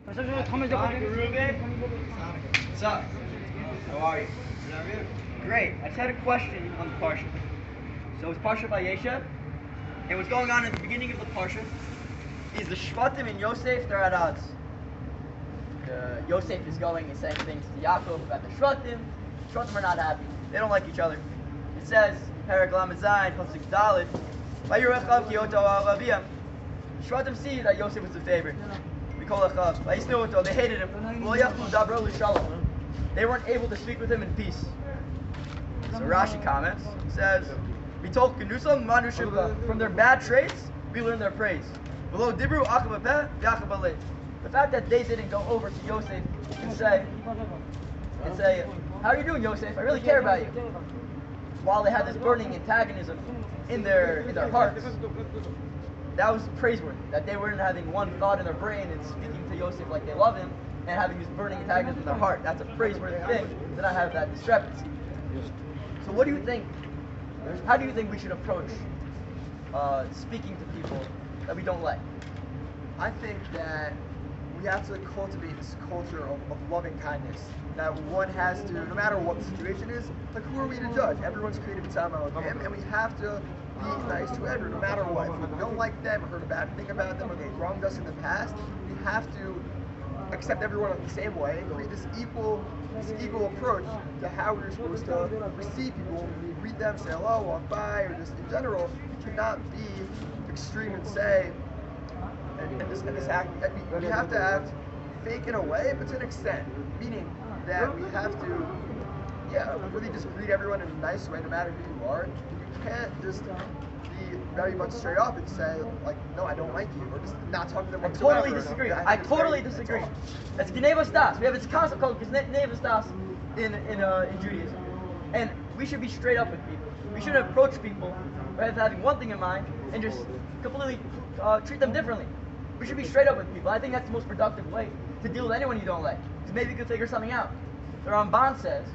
What's up? How are you? Great. I just had a question on the Parshat. So it's Parshat Vayeshev, and what's going on at the beginning of the Parshat is the Shvatim and Yosef, they're at odds. Yosef is going and saying things to Yaakov about the Shvatim. Shvatim are not happy. They don't like each other. It says, Perek Lamed Zayin, Pasuk Dalet, Vayurechav ki oto alaviyah. Shvatim see that Yosef was the favorite. They hated him. They weren't able to speak with him in peace. So Rashi comments, says, from their bad traits, we learn their praise. The fact that they didn't go over to Yosef and say, how are you doing, Yosef? I really care about you. While they had this burning antagonism in their hearts. That was praiseworthy, that they weren't having one thought in their brain and speaking to Yosef like they love him and having this burning antagonism in their heart. That's a praiseworthy thing, to not have that discrepancy. So what do you think, how do you think we should approach speaking to people that we don't like? I think that we have to cultivate this culture of loving kindness. That one has to, no matter what the situation is, like who are we to judge? Everyone's created in time of him, and we have to be nice to everyone, no matter what. If we don't like them, or heard a bad thing about them, or they wronged us in the past, we have to accept everyone in the same way and create this equal approach to how we're supposed to receive people when we greet them, say hello, walk by, or just in general. We cannot be extreme and say, and this act. We have to act fake in a way, but to an extent, meaning that we have to, really just greet everyone in a nice way, no matter who you are. You can't just be very much straight up and say, like, no, I don't like you, or just not talk to them whatsoever. I totally disagree. That's Gnevas Das. We have this concept called Gnevas Das in Judaism. And we should be straight up with people. We should approach people rather than having one thing in mind and just completely treat them differently. We should be straight up with people. I think that's the most productive way to deal with anyone you don't like. Because maybe you could figure something out. The Ramban says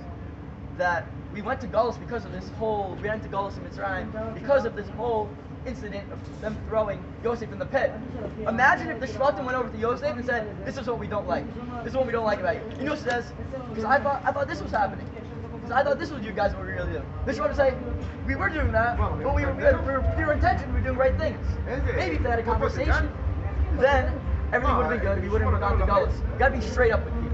that we went to Galus because of this whole, we went to Galus in Mitzrayim because of this whole incident of them throwing Yosef in the pit. Imagine if the Shvatim went over to Yosef and said, this is what we don't like. This is what we don't like about you. You know, says, because I thought this was happening. Because I thought this was you guys what we really do. The Shvatim say, we were doing that, but we were pure intention, we were doing right things. Maybe if they had a conversation, then everything would have been good and we wouldn't have gone to Galus. You gotta be straight up with people.